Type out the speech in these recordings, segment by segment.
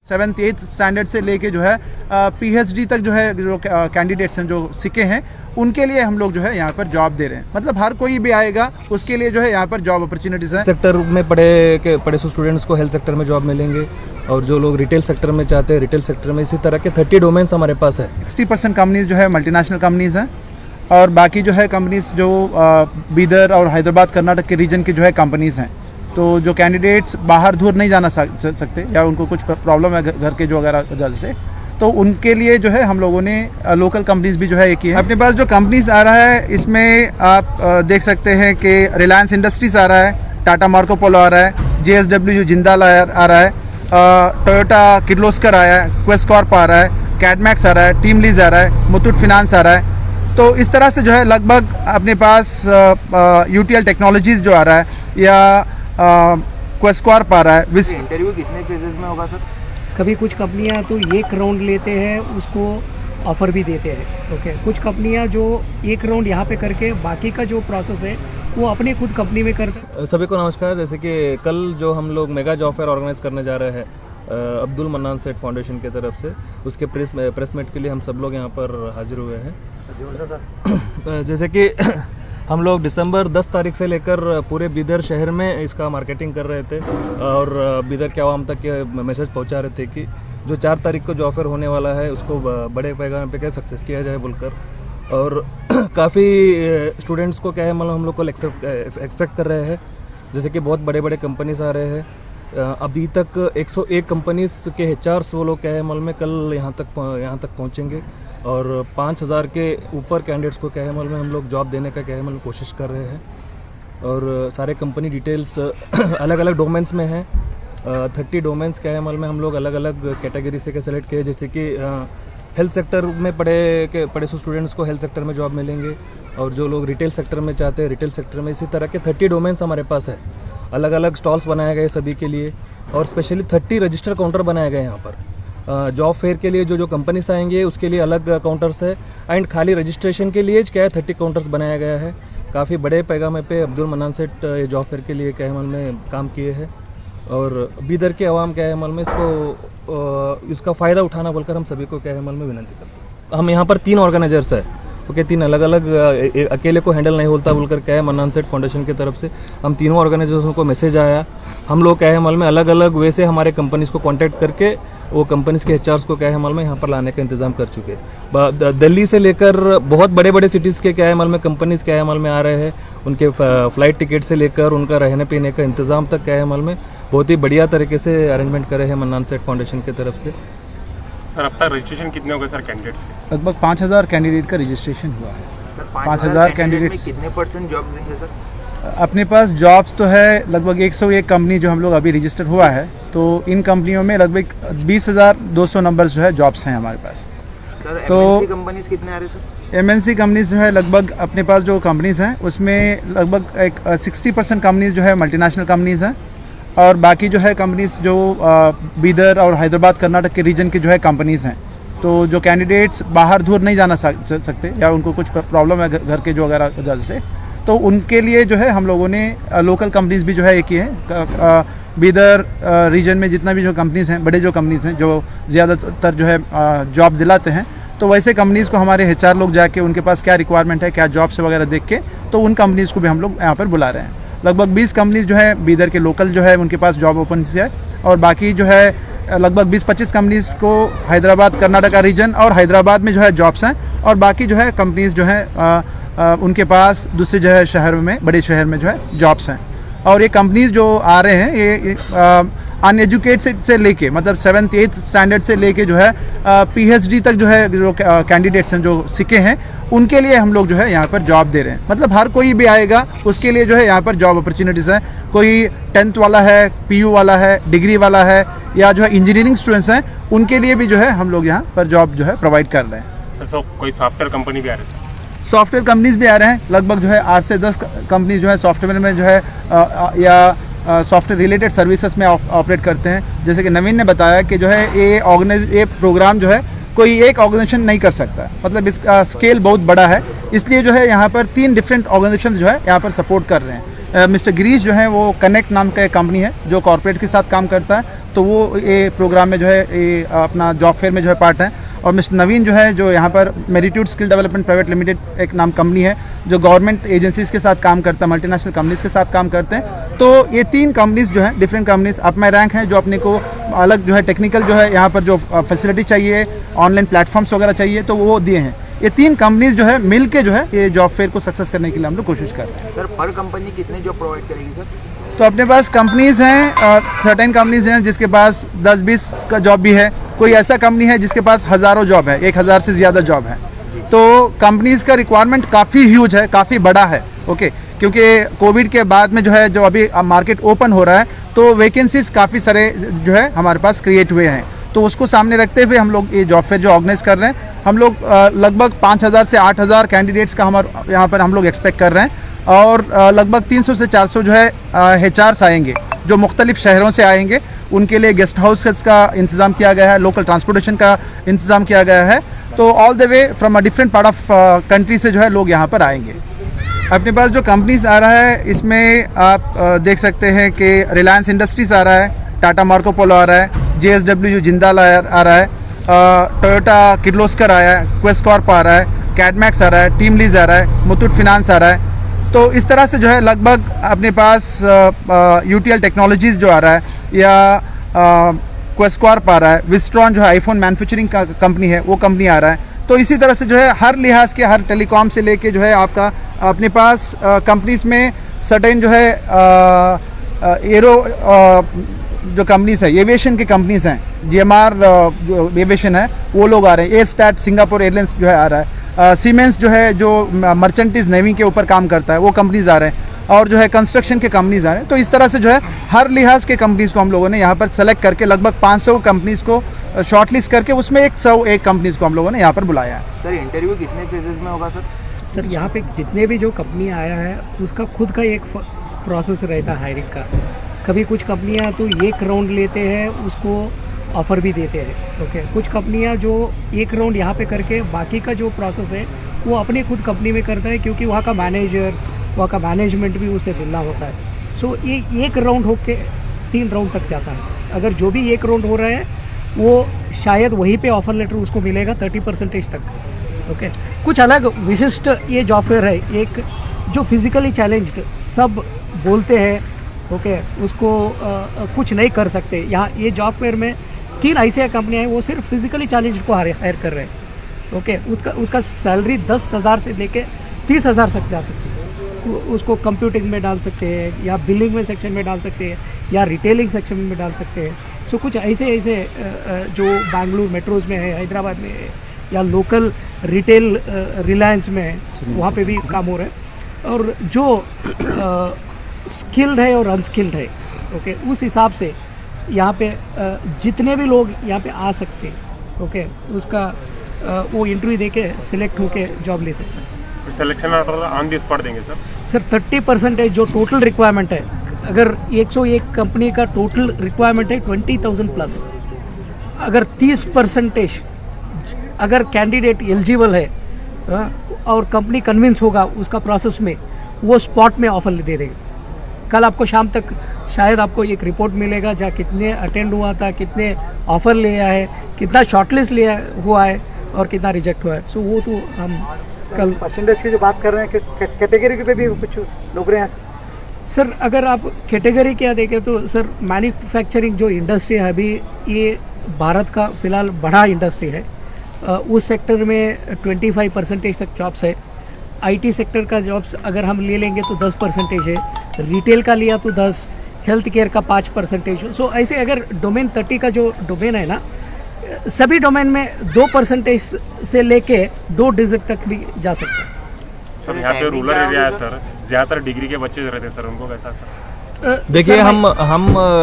7th 8th standard से लेके जो है PhD तक जो है जो कैंडिडेट्स हैं जो सीखे हैं उनके लिए हम लोग जो है यहाँ पर जॉब दे रहे हैं। मतलब हर कोई भी आएगा उसके लिए जो है यहाँ पर जॉब अपॉर्चुनिटीज़ हैं। सेक्टर में पढ़े स्टूडेंट्स को हेल्थ सेक्टर में जॉब मिलेंगे और जो लोग रिटेल सेक्टर में चाहते हैं रिटेल सेक्टर में, इसी तरह के 30 डोमेन्स हमारे पास है। 60% कंपनीज जो है मल्टीनेशनल कंपनीज हैं और बाकी जो है कंपनीज जो बीदर और हैदराबाद कर्नाटक के रीजन की जो है कंपनीज हैं। तो जो कैंडिडेट्स बाहर दूर नहीं जाना सकते या उनको कुछ प्रॉब्लम है घर के जो वगैरह वजह से, तो उनके लिए जो है हम लोगों ने लोकल कंपनीज भी जो है एक ही है। अपने पास जो कंपनीज आ रहा है इसमें आप देख सकते हैं कि रिलायंस इंडस्ट्रीज आ रहा है, टाटा मार्को पोलो आ रहा है, JSW जिंदाल आ रहा है, टोयोटा किर्लोस्कर आया है, क्वेस्ट कॉर्प आ रहा है, कैडमैक्स आ रहा है, टीम लीज आ रहा है, मुथूट फिनांस आ रहा है। तो इस तरह से जो है लगभग अपने पास UTL टेक्नोलॉजीज जो आ रहा है या क्वेस्ट कॉर्प आ रहा है। इंटरव्यू कितने फेजेस में होगा सर? कभी कुछ कंपनियां तो एक राउंड लेते हैं, उसको ऑफ़र भी देते हैं। ओके, कुछ कंपनियां जो एक राउंड यहाँ पे करके बाकी का जो प्रोसेस है वो अपनी खुद कंपनी में करते हैं। सभी को नमस्कार। जैसे कि कल जो हम लोग मेगा जॉब फेयर ऑर्गेनाइज करने जा रहे हैं अब्दुल मन्नान सेठ फाउंडेशन की तरफ से, उसके प्रेस मीट के लिए हम सब लोग यहाँ पर हाजिर हुए हैं। जैसे कि हम लोग दिसंबर 10 तारीख से लेकर पूरे बीदर शहर में इसका मार्केटिंग कर रहे थे और बीदर के आवाम तक के मैसेज पहुंचा रहे थे कि जो 4 तारीख को जो ऑफर होने वाला है उसको बड़े पैमाने पे क्या सक्सेस किया जाए बोलकर। और काफ़ी स्टूडेंट्स को क्या है मतलब हम लोग को एक्सपेक्ट कर रहे हैं, जैसे कि बहुत बड़े बड़े कंपनीज आ रहे हैं। अभी तक 101 कंपनीज के HRs वो लोग क्या है मतलब में कल यहाँ तक पहुँचेंगे और 5000 के ऊपर कैंडिडेट्स को क्या है मतलब में हम लोग जॉब देने का क्या है मतलब कोशिश कर रहे हैं। और सारे कंपनी डिटेल्स अलग अलग डोमेन्स में हैं। 30 डोमेन्स क्या है मतलब में हम लोग अलग अलग कैटेगरी से सेलेक्ट किए, जैसे कि हेल्थ सेक्टर में पढ़े स्टूडेंट्स को हेल्थ सेक्टर में जॉब मिलेंगे और जो लोग रिटेल सेक्टर में चाहते हैं रिटेल सेक्टर में, इसी तरह के 30 डोमेन्स हमारे पास है। अलग अलग स्टॉल्स बनाए गए सभी के लिए और स्पेशली 30 रजिस्टर काउंटर बनाए गए यहाँ पर। जॉब फेयर के लिए जो कंपनीज आएंगे उसके लिए अलग काउंटर्स है एंड खाली रजिस्ट्रेशन के लिए क्या है 30 काउंटर्स बनाया गया है। काफ़ी बड़े पैमाने पे अब्दुल मन्नान सेठ ये जॉब फेयर के लिए क्या है में काम किए हैं और बीदर के अवाम क्या है में इसका फ़ायदा उठाना बोलकर हम सभी को क्या है में विनती करते हैं। हम यहाँ पर 3 ऑर्गेनाइजर्स है, ओके, 3 अलग अलग अकेले को हैंडल नहीं होता बोलकर क्या है मन्नान सेठ फाउंडेशन की तरफ से हम तीनों ऑर्गेनाइजेशनों को मैसेज आया। हम लोग क्या है में अलग अलग वे से हमारे कंपनीज़ को कॉन्टैक्ट करके वो कंपनीज़ के HRs को क्या है में यहाँ पर लाने का इंतज़ाम कर चुके हैं। दिल्ली से लेकर बहुत बड़े बड़े सिटीज़ के क्या है में कंपनीज़ क्या है में आ रहे हैं। उनके फ़्लाइट टिकट से लेकर उनका रहने पीने का इंतज़ाम तक क्या है में बहुत ही बढ़िया तरीके से अरेंजमेंट करे हैं मन्नान सेठ फाउंडेशन की तरफ से। सर अब तक रजिस्ट्रेशन कितने हो गए सर कैंडिडेट्स के? लगभग 5000 कैंडिडेट का रजिस्ट्रेशन हुआ है। 5000 कैंडिडेट्स कितने % जॉब देंगे सर? अपने पास जॉब्स तो है लगभग 101 कंपनी जो हम लोग अभी रजिस्टर हुआ है, तो इन कंपनियों में लगभग 20,200 नंबर्स जो है जॉब्स हैं हमारे पास। सर तो MNC कंपनीज कितने आ रहे सर? MNC कंपनीज जो है लगभग अपने पास जो कंपनीज हैं उसमें लगभग एक 60% कंपनीज जो है मल्टीनेशनल कंपनीज हैं और बाकी जो है कंपनीज जो बीदर और हैदराबाद कर्नाटक के रीजन की जो है कंपनीज हैं। तो जो कैंडिडेट्स बाहर दूर नहीं जाना सकते या उनको कुछ प्रॉब्लम है घर के जो वगैरह वजह से, तो उनके लिए जो है हम लोगों ने लोकल कंपनीज भी जो है एक ही है। बीदर रीजन में जितना भी जो कंपनीज हैं, बड़े जो कंपनीज हैं जो ज़्यादातर जो है जॉब दिलाते हैं, तो वैसे कंपनीज़ को हमारे HR लोग जाके उनके पास क्या रिक्वायरमेंट है, क्या जॉब्स वगैरह देख के, तो उन कंपनीज़ को भी हम लोग यहाँ पर बुला रहे हैं। लगभग 20 कंपनीज जो है बीदर के लोकल जो है उनके पास जॉब ओपन है और बाकी जो है लगभग 20-25 कंपनीज़ को हैदराबाद कर्नाटका रीजन और हैदराबाद में जो है जॉब्स हैं और बाकी जो है कंपनीज़ जो है उनके पास दूसरे जो है शहर में, बड़े शहर में जो है जॉब्स हैं। और ये कंपनीज जो आ रहे हैं ये अनएजुकेटेड से लेके मतलब 7th 8th स्टैंडर्ड से लेके जो है PhD तक जो है जो कैंडिडेट्स हैं जो सीखे हैं उनके लिए हम लोग जो है यहाँ पर जॉब दे रहे हैं। मतलब हर कोई भी आएगा उसके लिए जो है यहाँ पर जॉब अपॉर्चुनिटीज़ हैं। कोई 10th वाला है, PU वाला है, डिग्री वाला है या जो है इंजीनियरिंग स्टूडेंट्स हैं, उनके लिए भी जो है हम लोग यहाँ पर जॉब जो है प्रोवाइड कर रहे हैं। सर कोई सॉफ्टवेयर कंपनी भी आ रही है? सॉफ्टवेयर कंपनीज भी आ रहे हैं। लगभग जो है 8 से 10 कंपनी जो है सॉफ्टवेयर में जो है या सॉफ्टवेयर रिलेटेड सर्विसेज में ऑपरेट करते हैं। जैसे कि नवीन ने बताया कि जो है ये प्रोग्राम जो है कोई एक ऑर्गेनाइजेशन नहीं कर सकता, मतलब इसका स्केल बहुत बड़ा है, इसलिए जो है यहाँ पर 3 डिफरेंट ऑर्गेनाइजेशन जो है यहाँ पर सपोर्ट कर रहे हैं। मिस्टर गिरीश जो है वो कनेक्ट नाम का एक कंपनी है जो कॉर्पोरेट के साथ काम करता है, तो तो वो ये प्रोग्राम में जो है ये अपना जॉब फेयर में जो है पार्ट है। और मिस्टर नवीन जो है जो यहाँ पर मेरिट्यूड स्किल डेवलपमेंट प्राइवेट लिमिटेड एक नाम कंपनी है जो गवर्नमेंट एजेंसीज़ के साथ काम करता है, मल्टीनेशनल कंपनीज़ के साथ काम करते हैं। तो ये 3 कंपनीज़ जो हैं different companies up my rank हैं जो अपने को अलग जो है टेक्निकल जो है यहाँ पर जो फैसिलिटी चाहिए, ऑनलाइन प्लेटफॉर्म्स वगैरह चाहिए तो वो दिए हैं। ये 3 कंपनीज़ जो है मिल के जो है ये जॉब फेयर को सक्सेस करने के लिए हम लोग कोशिश कर रहे हैं। सर पर कंपनी कितने जॉब प्रोवाइड करेगी सर? तो अपने पास कंपनीज़ हैं, सर्टेन कंपनीज़ हैं जिसके पास 10-20 का जॉब भी है, कोई ऐसा कंपनी है जिसके पास हज़ारों जॉब है, 1000 से ज़्यादा जॉब है। तो कंपनीज़ का रिक्वायरमेंट काफ़ी ह्यूज है, काफ़ी बड़ा है। ओके, क्योंकि कोविड के बाद में जो है जो अभी मार्केट ओपन हो रहा है तो वैकेंसीज काफ़ी सारे जो है हमारे पास क्रिएट हुए हैं। तो उसको सामने रखते हुए हम लोग ये जॉब फेयर जो ऑर्गेनाइज कर रहे हैं, हम लोग लगभग 5000 से 8000 कैंडिडेट्स का हमारे यहाँ पर हम लोग एक्सपेक्ट कर रहे हैं। और लगभग 300 से 400 जो है HRs आएंगे जो मुख्तलिफ शहरों से आएंगे। उनके लिए गेस्ट हाउसेस का इंतज़ाम किया गया है, लोकल ट्रांसपोर्टेशन का इंतज़ाम किया गया है। तो all the way from a different part of country से जो है लोग यहाँ पर आएंगे। अपने पास जो कंपनीज आ रहा है इसमें आप देख सकते हैं कि रिलायंस इंडस्ट्रीज़ आ रहा है, टाटा मार्को पोलो आ रहा है, JSW जिंदाल आ रहा है, टोयोटा किर्लोस्कर आया है, क्वेस्ट कॉर्प आ रहा है, कैडमैक्स आ रहा है, टीम लीज आ रहा है, मुथूट फिनांस आ रहा है। तो इस तरह से जो है लगभग अपने पास UTL टेक्नोलॉजीज़ जो आ रहा है या क्वेस्ट कॉर्प आ रहा है, विस्ट्रॉन जो है आईफोन मैन्युफैक्चरिंग का कंपनी है वो कंपनी आ रहा है। तो इसी तरह से जो है हर लिहाज के हर टेलीकॉम से लेके जो है आपका अपने पास कंपनीज में सर्टेन जो है एरो जो कंपनीज है, एविएशन की कंपनीज हैं, GMR जो एविएशन है वो लोग आ रहे हैं, एयरस्टैट सिंगापुर एयरलाइंस जो है आ रहा है, सीमेंस जो है जो मर्चेंटीज नेवी के ऊपर काम करता है वो कंपनीज आ रहे हैं, और जो है कंस्ट्रक्शन के कंपनीज आ रहे हैं। तो इस तरह से जो है हर लिहाज के कंपनीज को हम लोगों ने यहाँ पर सेलेक्ट करके लगभग 500 कंपनीज को शॉर्टलिस्ट करके उसमें 101 कंपनीज को हम लोगों ने यहाँ पर बुलाया है। सर इंटरव्यू कितने फेजेस में होगा सर? सर यहाँ पे जितने भी जो कंपनी आया है उसका खुद का एक प्रोसेस रहता है हायरिंग का। कभी कुछ कंपनियाँ तो 1 राउंड लेते हैं, उसको ऑफ़र भी देते हैं। ओके, कुछ कंपनियाँ जो 1 राउंड यहाँ पे करके बाकी का जो प्रोसेस है वो अपनी खुद कंपनी में करता है, क्योंकि वहाँ का मैनेजर, वहाँ का मैनेजमेंट भी उससे मिलना होता है। सो ये 1 राउंड होके 3 राउंड तक जाता है। अगर जो भी 1 राउंड हो रहा है वो शायद वहीं पे ऑफर लेटर उसको मिलेगा 30% तक। ओके, कुछ अलग विशिष्ट ये जॉब फेयर है, एक जो फिजिकली चैलेंज्ड सब बोलते हैं। ओके, उसको कुछ नहीं कर सकते। यहाँ ये जॉब फेयर में 3 ऐसे कंपनियाँ हैं वो सिर्फ फिजिकली चैलेंज्ड को हायर कर रहे हैं। ओके, उसका सैलरी 10,000 से लेके 30,000 तक जा सकती है। उसको कंप्यूटिंग में डाल सकते हैं या बिलिंग में सेक्शन में डाल सकते हैं या रिटेलिंग सेक्शन में डाल सकते हैं। सो कुछ ऐसे जो बेंगलुरु मेट्रोज में है, हैदराबाद में है, या लोकल रिटेल रिलायंस में है, वहाँ पे भी काम हो रहा है। और जो स्किल्ड है और अनस्किल्ड है, ओके, उस हिसाब से यहाँ पे जितने भी लोग यहाँ पे आ सकते हैं, ओके, उसका वो इंटरव्यू देके सिलेक्ट होके जॉब ले सकते हैं। सिलेक्शन ऑन द स्पॉट देंगे सर? सर 30% जो टोटल रिक्वायरमेंट है, अगर 101 कंपनी का टोटल रिक्वायरमेंट है 20,000 प्लस, अगर 30% अगर कैंडिडेट एलिजिबल है और कंपनी कन्विंस होगा उसका प्रोसेस में, वो स्पॉट में ऑफर दे देगा। कल आपको शाम तक शायद आपको एक रिपोर्ट मिलेगा जहाँ कितने अटेंड हुआ था, कितने ऑफर लिया है, कितना शॉर्टलिस्ट लिया हुआ है और कितना रिजेक्ट हुआ है। सो वो तो हम कल परसेंटेज की जो बात कर रहे हैं कि कैटेगरी पे भी कुछ लोग रहे हैं सर। अगर आप कैटेगरी क्या देखें तो सर मैन्युफैक्चरिंग जो इंडस्ट्री है अभी ये भारत का फ़िलहाल बड़ा इंडस्ट्री है। उस सेक्टर में 25% तक जॉब्स है। IT सेक्टर का जॉब्स अगर हम ले लेंगे तो 10% है, रिटेल का लिया तो 10, हेल्थ केयर का 5%। सो ऐसे अगर डोमेन 30 का जो डोमेन है ना, सभी डोमेन में 2% से लेके 2 डिजिट तक भी जा सकते हैं। सर यहाँ पे रूरल एरिया है सर, ज़्यादातर डिग्री के बच्चे रहते हैं सर, उनको कैसा सर? देखिए हम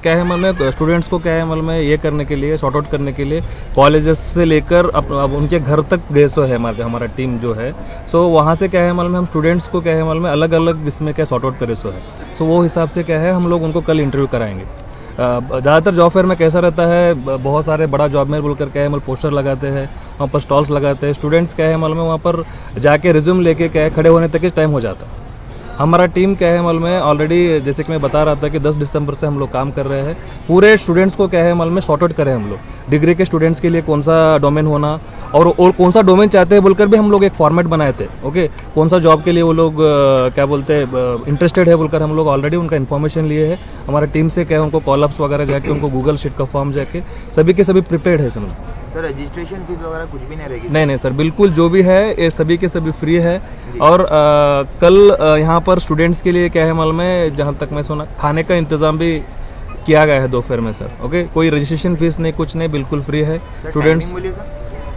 क्या है मतलब में स्टूडेंट्स को क्या है मतलब में ये करने के लिए, सॉर्ट आउट करने के लिए कॉलेजेस से लेकर अब उनके घर तक गए सो है हमारा टीम जो है। सो वहाँ से क्या है मतलब में हम स्टूडेंट्स को क्या है मतलब में अलग अलग इसमें क्या सॉर्ट आउट करे सो है। सो वो हिसाब से क्या है हम लोग उनको कल इंटरव्यू कराएंगे। ज़्यादातर जॉब फेयर में कैसा रहता है, बहुत सारे बड़ा जॉब मेल बोलकर क्या है मतलब पोस्टर लगाते हैं, वहाँ पर स्टॉल्स लगाते हैं। स्टूडेंट्स क्या है मतलब में वहाँ पर जाके रिज्यूम लेके क्या है खड़े होने तक ही टाइम हो जाता है। हमारा टीम क्या है मालूम है, ऑलरेडी जैसे कि मैं बता रहा था कि 10 दिसंबर से हम लोग काम कर रहे हैं। पूरे स्टूडेंट्स को क्या है मालूम है, सॉर्ट आउट करें हम लोग। डिग्री के स्टूडेंट्स के लिए कौन सा डोमेन होना और कौन सा डोमेन चाहते हैं बोलकर भी हम लोग एक फॉर्मेट बनाए थे। ओके, कौन सा जॉब के लिए वो लोग क्या बोलते हैं इंटरेस्टेड है बोलकर हम लोग ऑलरेडी उनका इन्फॉर्मेशन लिए है। हमारा टीम से क्या है उनको कॉलअप्स वगैरह जाके उनको गूगल शीट का फॉर्म जाके सभी के सभी प्रिपेयर्ड है समझ। सर रजिस्ट्रेशन फीस वगैरह कुछ भी नहीं रहेगी? नहीं सर, बिल्कुल जो भी है ये सभी के सभी फ्री है। और कल यहाँ पर स्टूडेंट्स के लिए क्या है मालूम है, जहाँ तक मैं सुना खाने का इंतज़ाम भी किया गया है दोपहर में सर। ओके, कोई रजिस्ट्रेशन फीस नहीं, कुछ नहीं, बिल्कुल फ्री है। स्टूडेंट्स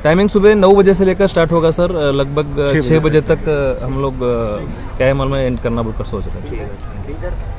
टाइमिंग सुबह 9 बजे से लेकर स्टार्ट होगा सर, लगभग 6 बजे तक हम लोग क्या है मालूम है एंड करना बोलकर सोच रहे हैं। ठीक है।